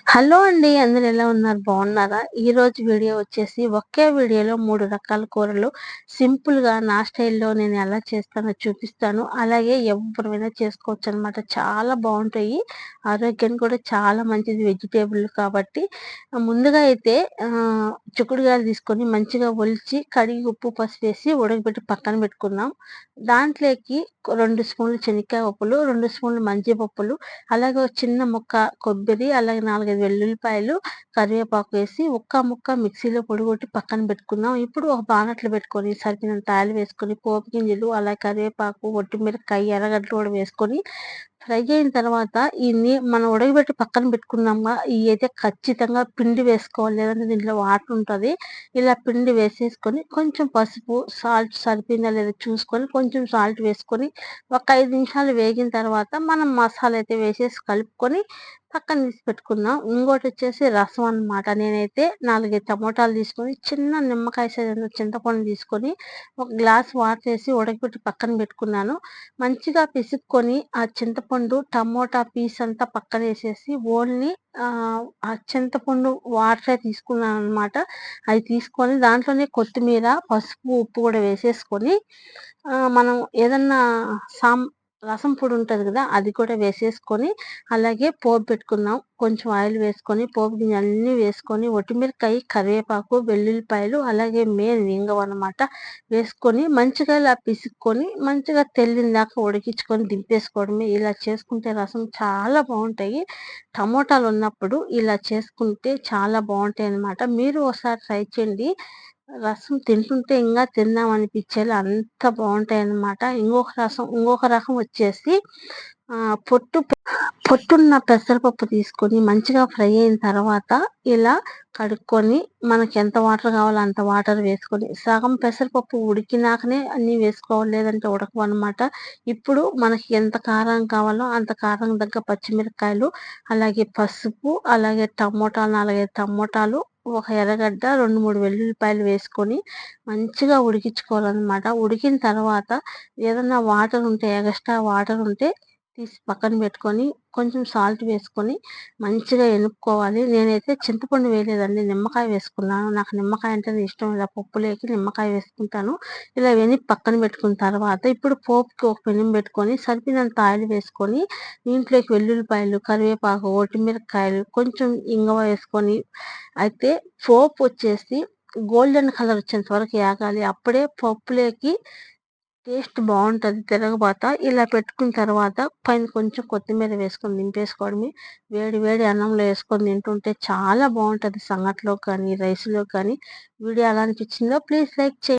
Hello అండి. అందరూ ఎలా ఉన్నారు? బాగున్నారా? ఈరోజు వీడియో వచ్చేసి ఒకే వీడియోలో 3 రకాల కూరలు సింపుల్‌గా నా స్టైల్‌లో నేను ఎలా చేస్తానో చూపిస్తాను. అలాగే ఎవ్వరైనా చేసుకోవచ్చనమాట. చాలా బావుంటాయి. ఆరోగ్యానికి కూడా చాలా మంచిది వెజిటబుల్ కాబట్టి. ముందుగా అయితే చిక్కుడుగాయలు తీసుకొని మంచిగా ఒలిచి కడిగి ఉప్పు, పసుపు వేసి ఉడకబెట్టి పక్కన పెట్టుకుందాం. దాంట్లోకి 2 స్పూన్లు శనక్కాయ పప్పులు, 2 స్పూన్లు మంచి పప్పులు, అలాగే ఒక చిన్న ముక్క కొబ్బరి, అలాగే 4, 5 వెల్లుల్లిపాయలు, కరివేపాకు వేసి ముక్క మిక్సీలో పొడిగొట్టి పక్కన పెట్టుకుందాం. ఇప్పుడు ఒక బాణట్లో పెట్టుకొని సరిపోయినంత ఆయిల్ వేసుకొని పోపు గింజలు, అలాగే కరివేపాకు, ఒట్టిమిరపకాయ, ఎర్రగడ్డలు కూడా వేసుకొని ఫ్రై అయిన తర్వాత మనం ఉడకబెట్టి పక్కన పెట్టుకున్నాంగా ఇయైతే ఖచ్చితంగా పిండి వేసుకోవాలి. లేదంటే దీంట్లో వాటర్ ఉంటది. ఇలా పిండి వేసేసుకొని కొంచెం పసుపు, సాల్ట్ సరిపోయిందా లేదా చూసుకొని కొంచెం సాల్ట్ వేసుకొని ఒక 5 నిమిషాలు వేగిన తర్వాత మనం మసాలా అయితే వేసేసి కలుపుకొని పక్కన తీసి పెట్టుకుందాం. ఇంకోటొచ్చేసి రసం అన్నమాట. నేనైతే 4, 5 టమోటాలు తీసుకొని చిన్న నిమ్మకాయ సైజ్ అంత చింతపండు తీసుకొని ఒక గ్లాస్ వాటర్ ఏసి ఉడకబెట్టి పక్కన పెట్టుకున్నాను. మంచిగా పిసుక్కొని ఆ చింతపండు, టమోటా పీస్ అంతా పక్కనేసేసి ఓన్లీ ఆ చింతపండు వాటరే తీసుకున్నాననమాట. అయి తీసుకొని దాంట్లోనే కొత్తిమీర, పసుపు, ఉప్పు కూడా వేసేసుకొని మనం ఏదన్నా రసం పొడి ఉంటది గదా! అది కూడా వేసేసుకొని అలాగే పోపు పెట్టుకుందాం. కొంచెం ఆయిల్ వేసుకొని పోపు గింజలన్నీ వేసుకొని ఒట్టిమిరపకాయ, కరివేపాకు, వెల్లుల్లిపాయలు అలాగే మెయిన్ ఇంగువనమాట వేసుకొని మంచిగా ఇలా పిసుక్కొని మంచిగా తెల్లిందాక ఉడికించుకొని దింపేసుకోవడమే. ఇలా చేసుకుంటే రసం చాలా బావుంటాయి. టమోటాలున్నప్పుడు ఇలా చేసుకుంటే చాలా బావుంటాయనమాట. మీరు ఒకసారి ట్రై చేయండి. రసం తింటుంటే ఇంగా తిందామనిపిచ్చేలా అంత బావుంటాయనమాట. ఇంకొక రకం వచ్చేసి పొట్టు పొట్టున్న పెసరపప్పు తీసుకొని మంచిగా ఫ్రై అయిన తర్వాత ఇలా కడుక్కొని మనకెంత వాటర్ కావాలో అంత వాటర్ వేసుకొని సగం పెసరపప్పు ఉడికినాకనే అన్నీ వేసుకోవాలి. లేదంటే ఉడకవనమాట. ఇప్పుడు మనకి ఎంత కారం కావాలో అంత కారం తగ్గ పచ్చిమిరపకాయలు, అలాగే పసుపు, అలాగే టమోటాలు 4, 5 టమోటాలు, ఒక ఎర్రగడ్డ, 2, 3 వెల్లుల్లిపాయలు వేసుకొని మంచిగా ఉడికించుకోవాలనమాట. ఉడికిన తర్వాత ఏదన్నా వాటర్ ఉంటే ఎగస్ట్రా వాటర్ ఉంటే తీసి పక్కన పెట్టుకొని కొంచెం సాల్ట్ వేసుకొని మంచిగా ఎనుపుకోవాలి. నేనైతే చింతపండు వేయలేదండి. నిమ్మకాయ వేసుకున్నాను. నాకు నిమ్మకాయ అంటేనే ఇష్టం. ఇలా పప్పులోకి నిమ్మకాయ వేసుకుంటాను. ఇలా ఎనిపి పక్కన పెట్టుకున్న తర్వాత ఇప్పుడు పోపుకి ఒక పెనం పెట్టుకొని సరిపోయినంత ఆయిల్ వేసుకొని దీంట్లోకి వెల్లుల్లిపాయలు, కరివేపాకు, ఒట్టిమిరపకాయలు, కొంచెం ఇంగువ వేసుకొని అయితే పోపు వచ్చేసి గోల్డెన్ కలర్ వచ్చేంత వరకు ఏగాలి. అప్పుడే పప్పులోకి టేస్ట్ బావుంటది తిరగబాత. ఇలా పెట్టుకున్న తర్వాత పైన కొంచెం కొత్తిమీర వేసుకొని దింపేసుకోవడమే. వేడి వేడి అన్నంలో ఏసుకొని తింటుంటే చాలా బావుంటది. సంగట్లోకి కానీ, రైస్‌లోకి కానీ. వీడియో ఎలా అనిపించిందో ప్లీజ్ లైక్ చేయండి.